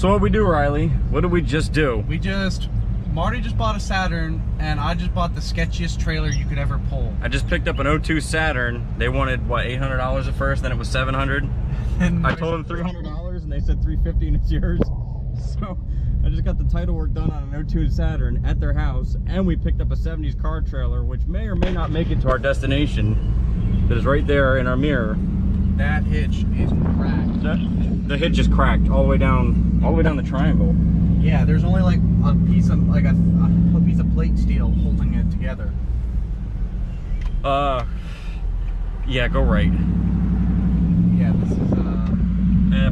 So what we do, Riley? What did we just do? Marty just bought a Saturn, and I just bought the sketchiest trailer you could ever pull. I just picked up an 02 Saturn. They wanted, what, $800 at first, then it was $700. And I told them $300, and they said $350, and it's yours. So I just got the title work done on an 02 Saturn at their house, and we picked up a 70s car trailer, which may or may not make it to our destination. That is right there in our mirror. That hitch is cracked. The hitch is cracked all the way down the triangle. Yeah, there's only like a piece of a piece of plate steel holding it together. Yeah, go right. Yeah, this is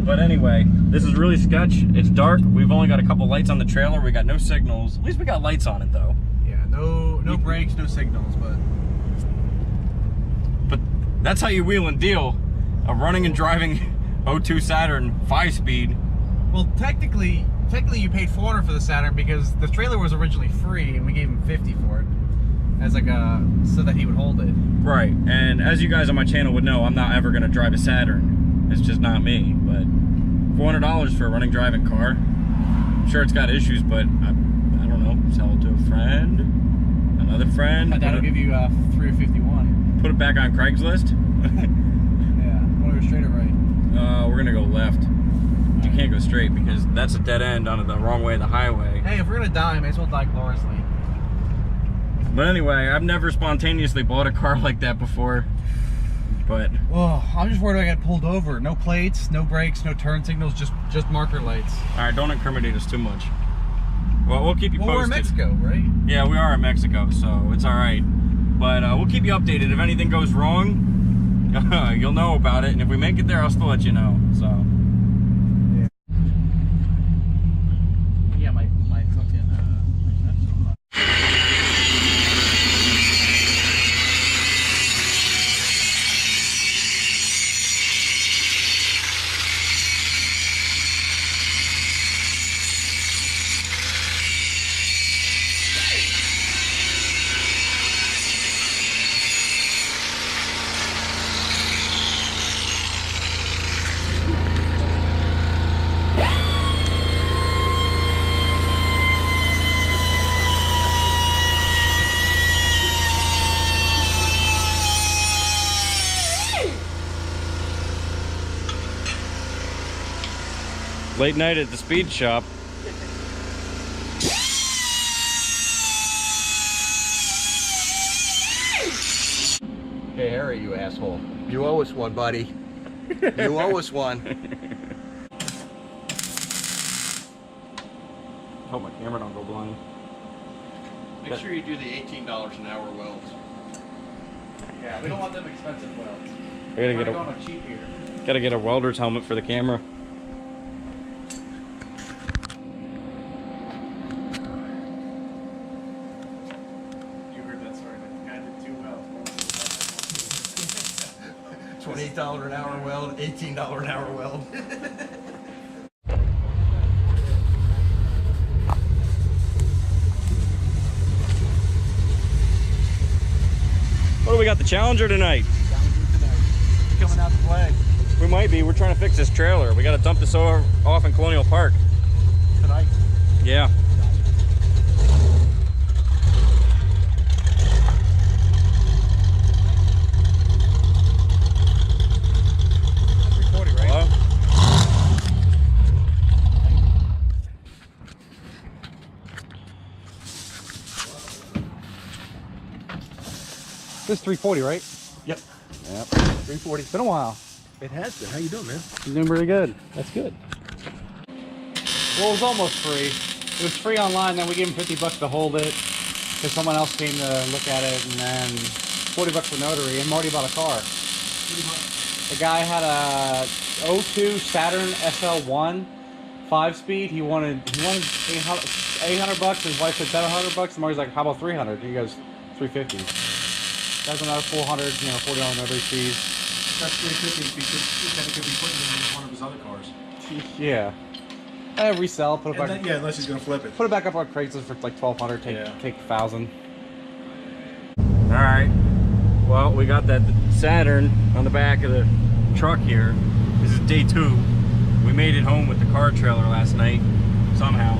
But anyway, this is really sketch. It's dark. We've only got a couple lights on the trailer. We got no signals. At least we got lights on it though. Yeah, no brakes, no signals, but that's how you wheel and deal a running and driving 02 Saturn 5-speed. Well, technically you paid $400 for the Saturn because the trailer was originally free and we gave him $50 for it as like so that he would hold it. Right, and as you guys on my channel would know, I'm not ever gonna drive a Saturn. It's just not me. But $400 for a running driving car. I'm sure it's got issues, but I don't know. Sell it to a friend, another friend. That'll give you $351. Put it back on Craigslist. Yeah, want to go straight or right? We're gonna go left. You can't go straight because that's a dead end on the wrong way of the highway. Hey, if we're gonna die, may as well die gloriously. But anyway, I've never spontaneously bought a car like that before. But oh, I'm just worried I got pulled over. No plates, no brakes, no turn signals, just marker lights. All right, don't incriminate us too much. Well, we'll keep you posted. We're in Mexico, right? Yeah, we are in Mexico, so it's all right. But we'll keep you updated. If anything goes wrong, you'll know about it. And if we make it there, I'll still let you know. So. Yeah, my fucking. Late night at the speed shop. Hey, Harry, you asshole. You owe us one, buddy. You owe us one. Hope my camera don't go blind. Make sure you do the $18 an hour welds. Yeah, we don't want them expensive welds. I We're going cheap here. gotta get a welder's helmet for the camera. $28 an hour weld, $18 an hour weld. What do we got, the Challenger tonight? Coming out to play. We might be. We're trying to fix this trailer. We got to dump this off in Colonial Park. Tonight? Yeah. This is 340, right? Yep. Yep. 340. It's been a while. It has been. How you doing, man? You're doing pretty good. That's good. Well, it was almost free. It was free online, then we gave him $50 to hold it because someone else came to look at it, and then $40 for notary, and Marty bought a car. The guy had a 02 Saturn SL1 5-speed. He wanted $800. His wife said $700, and Marty's like, "How about 300?" He goes, "350." That's another 400, you know, $40 notary fees. That's 350 because he could be putting it in one of his other cars. Yeah. Resell, put it back. Then, yeah, unless he's gonna flip it. Put it back up on Craigslist for like $1,200. Take 1,000. All right. Well, we got that Saturn on the back of the truck here. This is day 2. we made it home with the car trailer last night, somehow.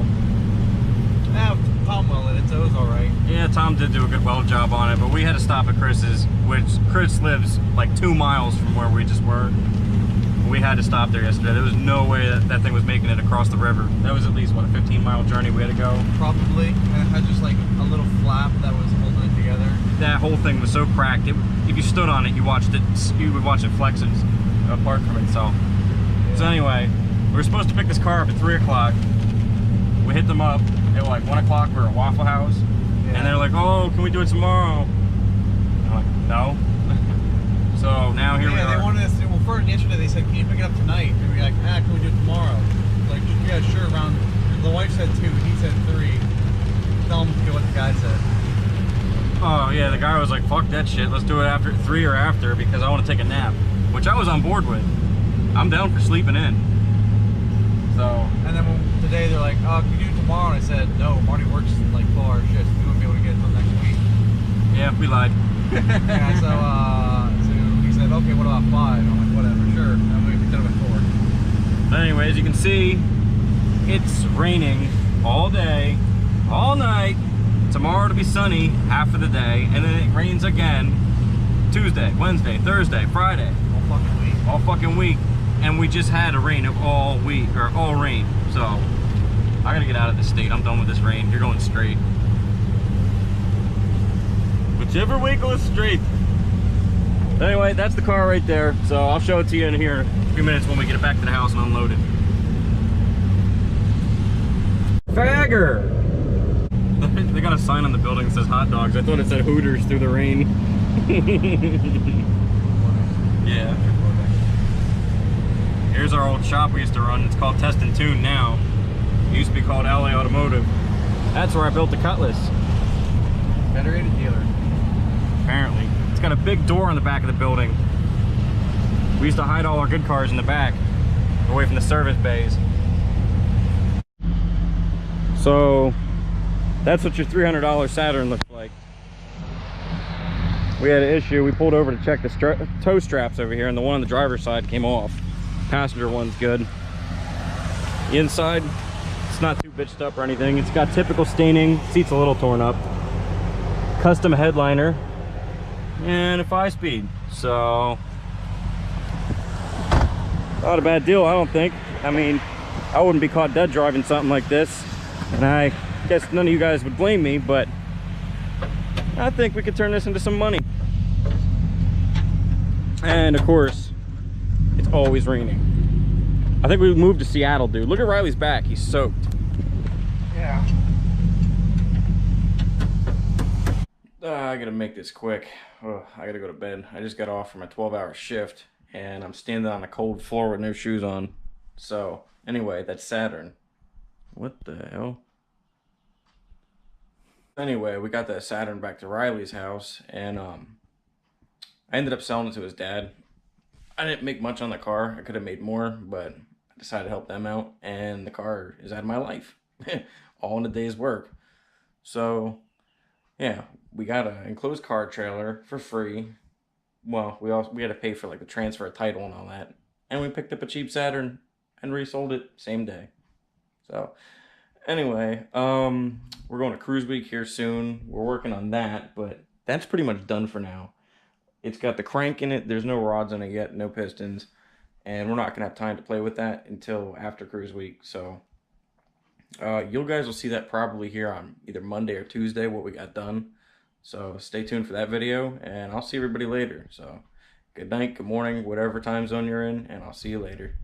Yeah, Tom welded it, so it was alright. Yeah, Tom did do a good weld job on it, but we had to stop at Chris's, which Chris lives like 2 miles from where we just were. We had to stop there yesterday. There was no way that thing was making it across the river. That was at least, what, a 15-mile journey we had to go? Probably, and it had just like a little flap that was holding it together. That whole thing was so cracked. If you stood on it, you would watch it flex apart from itself. Yeah. So anyway, we were supposed to pick this car up at 3 o'clock. We hit them up at like 1 o'clock. We were at Waffle House, and they're like, "Oh, can we do it tomorrow?" I'm like, "No." So now here we are. Yeah, they wanted us to. Well, first yesterday they said, "Can you pick it up tonight?" And we were like, "Can we do it tomorrow?" Like, yeah, sure. Around the wife said 2, he said 3. Tell them what the guy said. Oh yeah, the guy was like, "Fuck that shit. Let's do it after 3 or after because I want to take a nap," which I was on board with. I'm down for sleeping in. So. And then today they're like, "Oh, can you do it tomorrow?" And I said, "No, Marty works like 4-hour shifts. We won't be able to get it until next week." Yeah, we lied. Yeah, so he said, "Okay, what about 5?" I'm like, "Whatever, sure." And we picked it up at 4. But anyway, as you can see, it's raining all day, all night. Tomorrow to be sunny half of the day, and then it rains again Tuesday, Wednesday, Thursday, Friday. All fucking week. All fucking week. And we just had a rain of all week, or all rain. So, I gotta get out of this state. I'm done with this rain. You're going straight. Whichever way goes straight. Anyway, that's the car right there. So, I'll show it to you in here in a few minutes when we get it back to the house and unload it. Fagger! They got a sign on the building that says hot dogs. I thought it said Hooters through the rain. Yeah. Here's our old shop we used to run. It's called Test and Tune now. It used to be called LA Automotive. That's where I built the Cutlass. Federated dealer. Apparently. It's got a big door on the back of the building. We used to hide all our good cars in the back, away from the service bays. So, that's what your $300 Saturn looks like. We had an issue. We pulled over to check the tow straps over here, and the one on the driver's side came off. Passenger one's good. The inside, it's not too bitched up or anything. It's got typical staining. Seat's a little torn up. Custom headliner and a 5-speed. So, not a bad deal, I don't think. I mean, I wouldn't be caught dead driving something like this, and I guess none of you guys would blame me, but I think we could turn this into some money. And of course, it's always raining. I think we moved to Seattle, dude. Look at Riley's back. He's soaked. Yeah. I gotta make this quick. Oh, I gotta go to bed. I just got off from a 12-hour shift, and I'm standing on a cold floor with no shoes on. So, anyway, that's Saturn. What the hell? Anyway, we got that Saturn back to Riley's house, and I ended up selling it to his dad. I didn't make much on the car. I could have made more, but I decided to help them out, and the car is out of my life. All in a day's work. So, yeah, we got an enclosed car trailer for free. Well, we had to pay for like the transfer of title and all that. And we picked up a cheap Saturn and resold it same day. So, anyway, we're going to Cruise Week here soon. We're working on that, but that's pretty much done for now. It's got the crank in it. There's no rods in it yet, no pistons. And we're not going to have time to play with that until after Cruise Week. So, you guys will see that probably here on either Monday or Tuesday, what we got done. So, stay tuned for that video, and I'll see everybody later. So, good night, good morning, whatever time zone you're in, and I'll see you later.